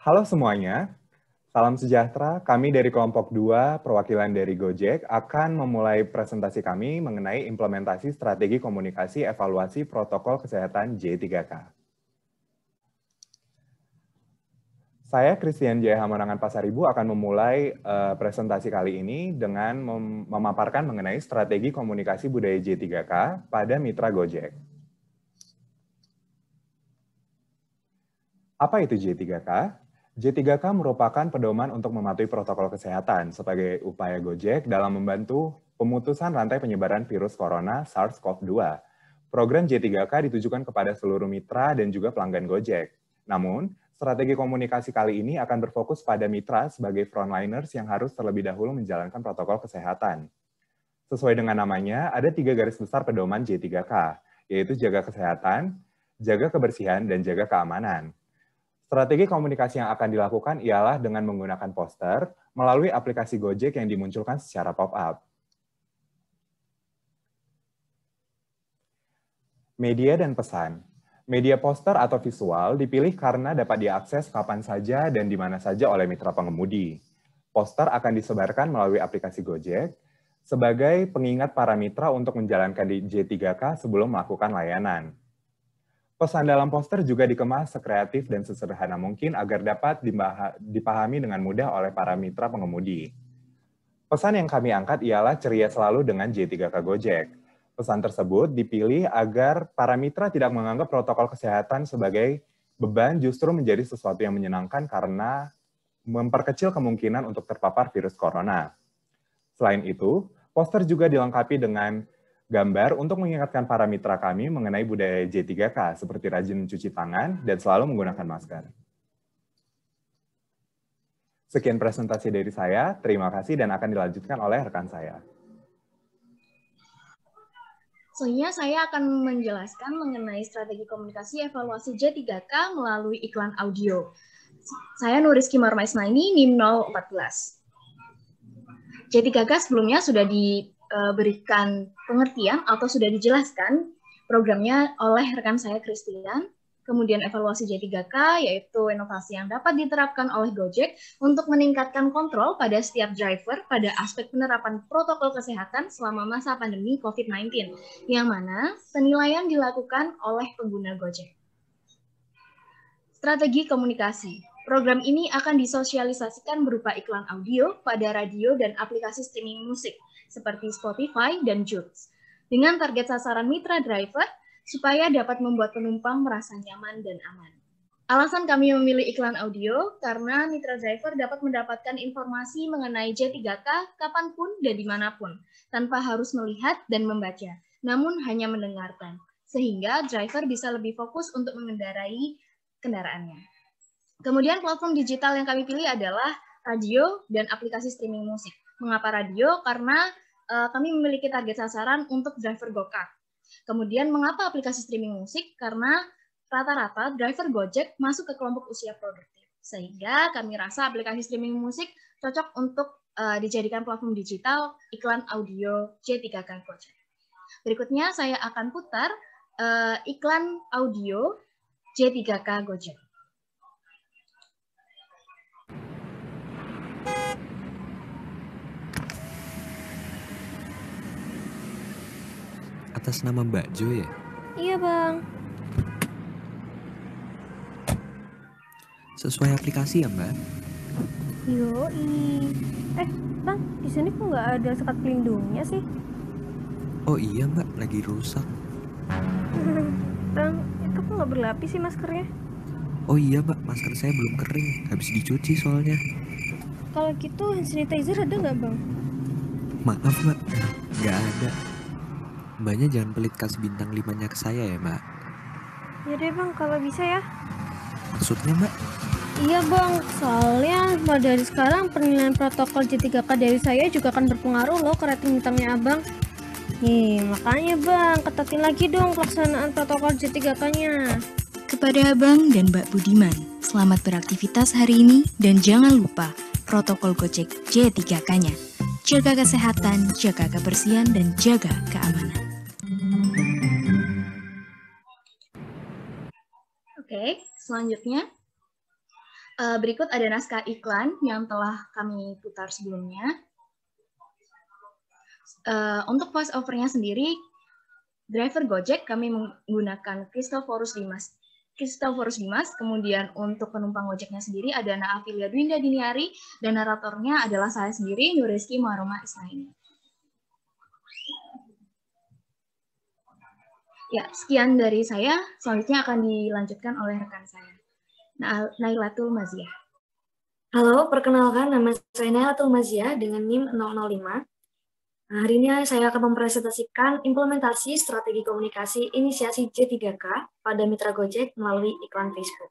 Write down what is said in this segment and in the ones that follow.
Halo semuanya, salam sejahtera. Kami dari kelompok 2, perwakilan dari Gojek, akan memulai presentasi kami mengenai implementasi strategi komunikasi evaluasi protokol kesehatan J3K. Saya, Christian J. Hamonangan Pasaribu, akan memulai presentasi kali ini dengan memaparkan mengenai strategi komunikasi budaya J3K pada mitra Gojek. Apa itu J3K? J3K merupakan pedoman untuk mematuhi protokol kesehatan sebagai upaya Gojek dalam membantu pemutusan rantai penyebaran virus corona SARS-CoV-2. Program J3K ditujukan kepada seluruh mitra dan juga pelanggan Gojek. Namun, strategi komunikasi kali ini akan berfokus pada mitra sebagai frontliners yang harus terlebih dahulu menjalankan protokol kesehatan. Sesuai dengan namanya, ada 3 garis besar pedoman J3K, yaitu jaga kesehatan, jaga kebersihan, dan jaga keamanan. Strategi komunikasi yang akan dilakukan ialah dengan menggunakan poster melalui aplikasi Gojek yang dimunculkan secara pop-up. Media dan pesan. Media poster atau visual dipilih karena dapat diakses kapan saja dan di mana saja oleh mitra pengemudi. Poster akan disebarkan melalui aplikasi Gojek sebagai pengingat para mitra untuk menjalankan di J3K sebelum melakukan layanan. Pesan dalam poster juga dikemas sekreatif dan sesederhana mungkin agar dapat dipahami dengan mudah oleh para mitra pengemudi. Pesan yang kami angkat ialah ceria selalu dengan J3K Gojek. Pesan tersebut dipilih agar para mitra tidak menganggap protokol kesehatan sebagai beban, justru menjadi sesuatu yang menyenangkan karena memperkecil kemungkinan untuk terpapar virus corona. Selain itu, poster juga dilengkapi dengan gambar untuk mengingatkan para mitra kami mengenai budaya J3K seperti rajin mencuci tangan dan selalu menggunakan masker. Sekian presentasi dari saya, terima kasih dan akan dilanjutkan oleh rekan saya. Selanjutnya saya akan menjelaskan mengenai strategi komunikasi evaluasi J3K melalui iklan audio. Saya Nuriski Marmaisnaini, NIM 014. J3K sebelumnya sudah diberikan pengertian atau sudah dijelaskan programnya oleh rekan saya Christian. Kemudian evaluasi J3K yaitu inovasi yang dapat diterapkan oleh Gojek untuk meningkatkan kontrol pada setiap driver pada aspek penerapan protokol kesehatan selama masa pandemi COVID-19, yang mana penilaian dilakukan oleh pengguna Gojek. Strategi komunikasi. Program ini akan disosialisasikan berupa iklan audio pada radio dan aplikasi streaming musik seperti Spotify dan Joox, dengan target sasaran mitra driver supaya dapat membuat penumpang merasa nyaman dan aman. Alasan kami memilih iklan audio karena mitra driver dapat mendapatkan informasi mengenai J3K kapanpun dan dimanapun, tanpa harus melihat dan membaca, namun hanya mendengarkan, sehingga driver bisa lebih fokus untuk mengendarai kendaraannya. Kemudian platform digital yang kami pilih adalah radio dan aplikasi streaming musik. Mengapa radio? Karena kami memiliki target sasaran untuk driver go-kart. Kemudian mengapa aplikasi streaming musik? Karena rata-rata driver Gojek masuk ke kelompok usia produktif. Sehingga kami rasa aplikasi streaming musik cocok untuk dijadikan platform digital iklan audio J3K Gojek. Berikutnya saya akan putar iklan audio J3K Gojek. Atas nama Mbak Jo ya? Iya bang. Sesuai aplikasi ya Mbak? Yoi. Bang, di sini kok nggak ada sekat pelindungnya sih? Oh iya Mbak, lagi rusak. Bang, itu kok nggak berlapis sih maskernya? Oh iya Mbak, masker saya belum kering, habis dicuci soalnya. Kalau gitu hand sanitizer ada nggak bang? Maaf Mbak, nggak ada. Mbaknya jangan pelit kasih bintang 5-nya ke saya ya Mbak. Ya deh bang, kalau bisa ya. Maksudnya Mbak? Iya bang, soalnya mulai dari sekarang penilaian protokol J3K dari saya juga akan berpengaruh loh ke rating bintangnya abang. Nih, makanya bang, ketatin lagi dong pelaksanaan protokol J3K-nya. Kepada Abang dan Mbak Budiman, selamat beraktivitas hari ini dan jangan lupa protokol Gojek J3K-nya. Jaga kesehatan, jaga kebersihan, dan jaga keamanan. Oke, selanjutnya Berikut ada naskah iklan yang telah kami putar sebelumnya. Untuk voice over-nya sendiri, driver Gojek kami menggunakan Christophorus Dimas. Kemudian untuk penumpang Gojeknya sendiri ada Naafilia Dwinda Diniari, dan naratornya adalah saya sendiri, Nureski Muharroma Isnaini. Ya, sekian dari saya. Selanjutnya akan dilanjutkan oleh rekan saya, Nailatul Maziah. Halo, perkenalkan nama saya Nailatul Maziah dengan NIM 005. Hari ini saya akan mempresentasikan implementasi strategi komunikasi inisiasi J3K pada mitra Gojek melalui iklan Facebook.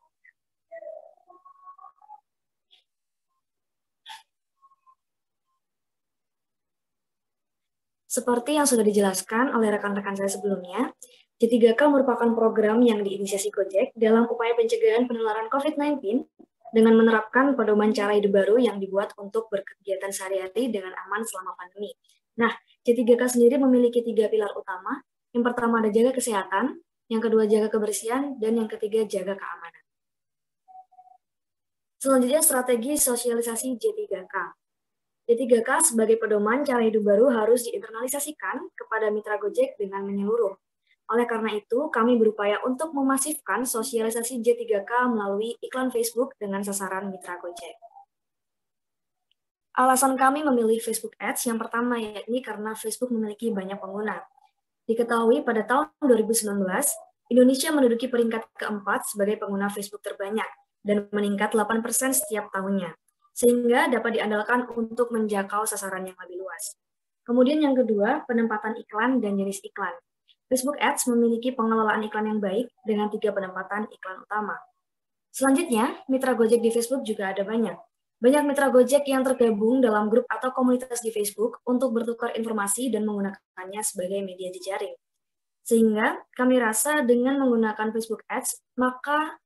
Seperti yang sudah dijelaskan oleh rekan-rekan saya sebelumnya, J3K merupakan program yang diinisiasi Gojek dalam upaya pencegahan penularan COVID-19 dengan menerapkan pedoman cara hidup baru yang dibuat untuk berkegiatan sehari-hari dengan aman selama pandemi. Nah, J3K sendiri memiliki 3 pilar utama. Yang pertama ada jaga kesehatan, yang kedua jaga kebersihan, dan yang ketiga jaga keamanan. Selanjutnya strategi sosialisasi J3K. J3K sebagai pedoman cara hidup baru harus diinternalisasikan kepada mitra Gojek dengan menyeluruh. Oleh karena itu, kami berupaya untuk memasifkan sosialisasi J3K melalui iklan Facebook dengan sasaran mitra Gojek. Alasan kami memilih Facebook Ads yang pertama yakni karena Facebook memiliki banyak pengguna. Diketahui pada tahun 2019, Indonesia menduduki peringkat keempat sebagai pengguna Facebook terbanyak dan meningkat 8% setiap tahunnya, sehingga dapat diandalkan untuk menjangkau sasaran yang lebih luas. Kemudian yang kedua, penempatan iklan dan jenis iklan. Facebook Ads memiliki pengelolaan iklan yang baik dengan 3 penempatan iklan utama. Selanjutnya, mitra Gojek di Facebook juga ada banyak. Banyak mitra Gojek yang tergabung dalam grup atau komunitas di Facebook untuk bertukar informasi dan menggunakannya sebagai media jejaring. Sehingga kami rasa dengan menggunakan Facebook Ads, maka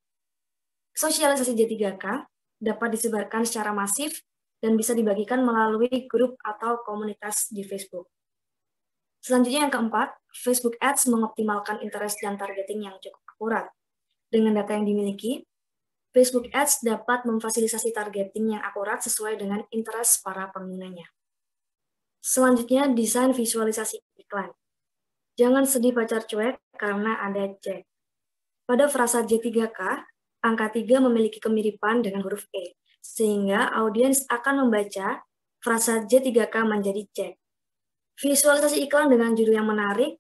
sosialisasi J3K dapat disebarkan secara masif dan bisa dibagikan melalui grup atau komunitas di Facebook. Selanjutnya yang keempat, Facebook Ads mengoptimalkan interest dan targeting yang cukup akurat. Dengan data yang dimiliki, Facebook Ads dapat memfasilitasi targeting yang akurat sesuai dengan interest para penggunanya. Selanjutnya, desain visualisasi iklan. Jangan sedih pacar cuek karena ada cek. Pada frasa J3K, angka 3 memiliki kemiripan dengan huruf E, sehingga audiens akan membaca frasa J3K menjadi cek. Visualisasi iklan dengan judul yang menarik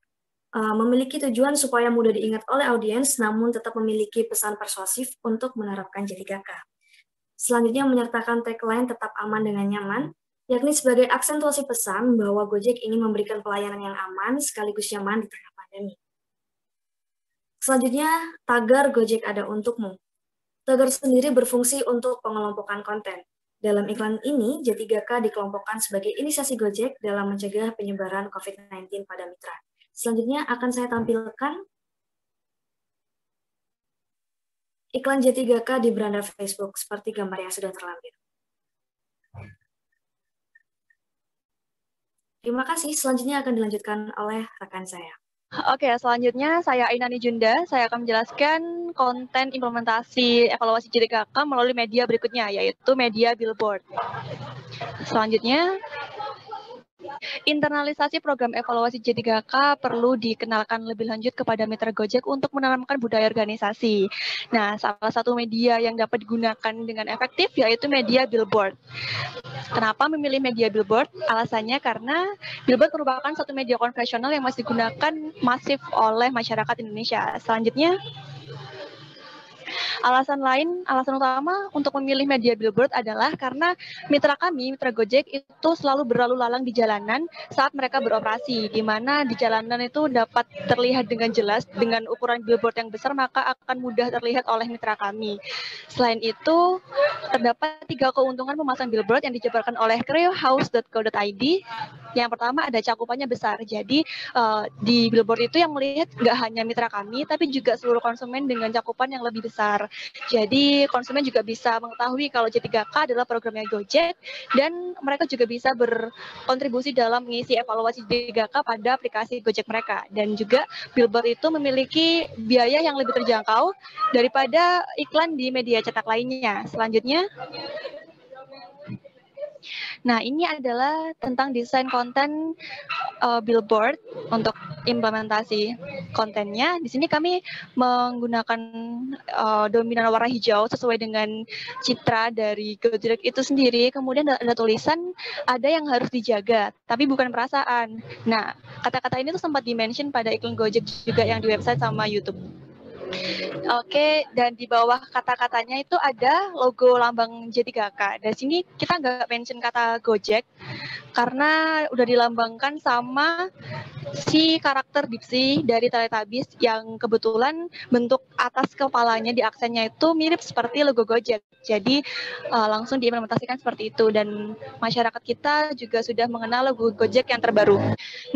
memiliki tujuan supaya mudah diingat oleh audiens, namun tetap memiliki pesan persuasif untuk menerapkan J3K. Selanjutnya menyertakan tagline tetap aman dengan nyaman, yakni sebagai aksentuasi pesan bahwa Gojek ingin memberikan pelayanan yang aman sekaligus nyaman di tengah pandemi. Selanjutnya, tagar Gojek ada untukmu. Tagar sendiri berfungsi untuk pengelompokan konten. Dalam iklan ini, J3K dikelompokkan sebagai inisiasi Gojek dalam mencegah penyebaran COVID-19 pada mitra. Selanjutnya akan saya tampilkan iklan J3K di beranda Facebook seperti gambar yang sudah terlampir. Terima kasih, selanjutnya akan dilanjutkan oleh rekan saya. Oke, selanjutnya saya Ainani Junda. Saya akan menjelaskan konten implementasi evaluasi J3K melalui media berikutnya, yaitu media billboard. Selanjutnya, internalisasi program evaluasi J3K perlu dikenalkan lebih lanjut kepada mitra Gojek untuk menanamkan budaya organisasi. Nah, salah satu media yang dapat digunakan dengan efektif yaitu media billboard. Kenapa memilih media billboard? Alasannya karena billboard merupakan satu media konvensional yang masih digunakan masif oleh masyarakat Indonesia. Selanjutnya, alasan utama untuk memilih media billboard adalah karena mitra Gojek itu selalu berlalu lalang di jalanan saat mereka beroperasi, di mana di jalanan itu dapat terlihat dengan jelas dengan ukuran billboard yang besar, maka akan mudah terlihat oleh mitra kami. Selain itu, terdapat 3 keuntungan memasang billboard yang dijabarkan oleh creohouse.co.id. Yang pertama ada cakupannya besar, jadi di billboard itu yang melihat nggak hanya mitra kami, tapi juga seluruh konsumen dengan cakupan yang lebih besar. Jadi konsumen juga bisa mengetahui kalau J3K adalah programnya Gojek, dan mereka juga bisa berkontribusi dalam mengisi evaluasi J3K pada aplikasi Gojek mereka. Dan juga billboard itu memiliki biaya yang lebih terjangkau daripada iklan di media cetak lainnya. Selanjutnya, nah ini adalah tentang desain konten billboard untuk implementasi kontennya. Di sini kami menggunakan dominan warna hijau sesuai dengan citra dari Gojek itu sendiri. Kemudian ada tulisan, ada yang harus dijaga, tapi bukan perasaan. Nah, kata-kata ini tuh sempat di-mention pada iklan Gojek juga yang di website sama YouTube. Oke, dan di bawah kata-katanya itu ada logo lambang J3K. Dari sini kita nggak mention kata Gojek, karena udah dilambangkan sama si karakter Dipsy dari Teletubbies yang kebetulan bentuk atas kepalanya di aksennya itu mirip seperti logo Gojek. Jadi langsung diimplementasikan seperti itu, dan masyarakat kita juga sudah mengenal logo Gojek yang terbaru.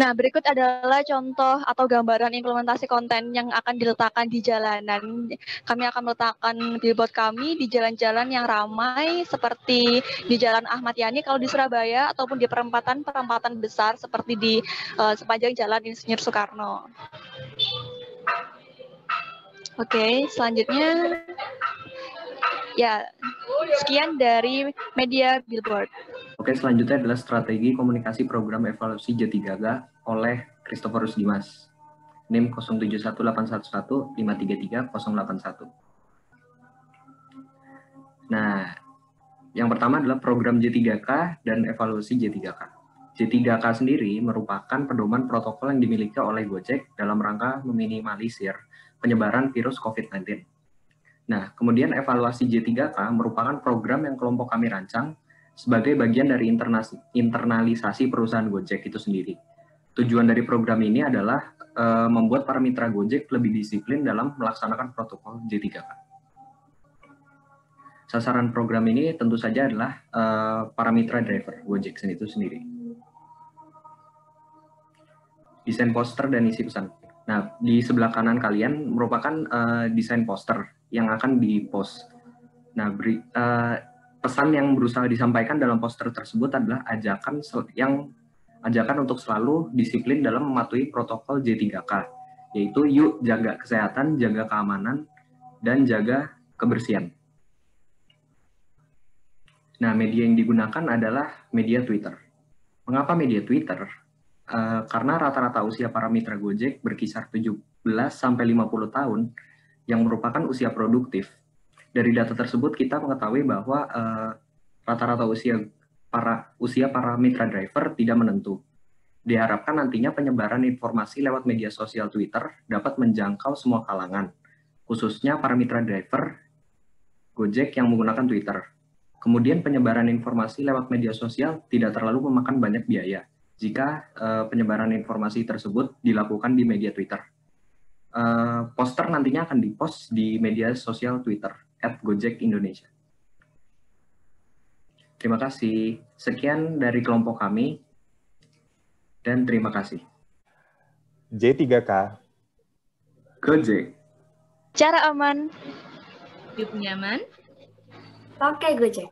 Nah, berikut adalah contoh atau gambaran implementasi konten yang akan diletakkan di jalanan. Kami akan meletakkan billboard kami di jalan-jalan yang ramai seperti di Jalan Ahmad Yani kalau di Surabaya, ataupun di perempatan-perempatan besar seperti di sepanjang Jalan Insinyur Soekarno. Oke, selanjutnya ya, sekian dari media billboard. Oke, selanjutnya adalah strategi komunikasi program evaluasi J3K oleh Christophorus Dimas. NIM 071811533081. Nah, yang pertama adalah program J3K dan evaluasi J3K. J3K sendiri merupakan pedoman protokol yang dimiliki oleh Gojek dalam rangka meminimalisir penyebaran virus COVID-19. Nah, kemudian evaluasi J3K merupakan program yang kelompok kami rancang sebagai bagian dari internalisasi perusahaan Gojek itu sendiri. Tujuan dari program ini adalah membuat para mitra Gojek lebih disiplin dalam melaksanakan protokol J3K. Sasaran program ini tentu saja adalah para mitra driver Gojek itu sendiri. Desain poster dan isi pesan. Nah, di sebelah kanan kalian merupakan desain poster yang akan di-post. Nah, pesan yang berusaha disampaikan dalam poster tersebut adalah ajakan untuk selalu disiplin dalam mematuhi protokol J3K, yaitu yuk jaga kesehatan, jaga keamanan, dan jaga kebersihan. Nah, media yang digunakan adalah media Twitter. Mengapa media Twitter? Karena rata-rata usia para mitra Gojek berkisar 17-50 tahun, yang merupakan usia produktif. Dari data tersebut kita mengetahui bahwa rata-rata usia para mitra driver tidak menentu. Diharapkan nantinya penyebaran informasi lewat media sosial Twitter dapat menjangkau semua kalangan, khususnya para mitra driver Gojek yang menggunakan Twitter. Kemudian penyebaran informasi lewat media sosial tidak terlalu memakan banyak biaya jika penyebaran informasi tersebut dilakukan di media Twitter. Poster nantinya akan di-post di media sosial Twitter @GojekIndonesia. Terima kasih. Sekian dari kelompok kami, dan terima kasih. J3K. Gojek. Cara aman. Hidup nyaman. Pakai Gojek.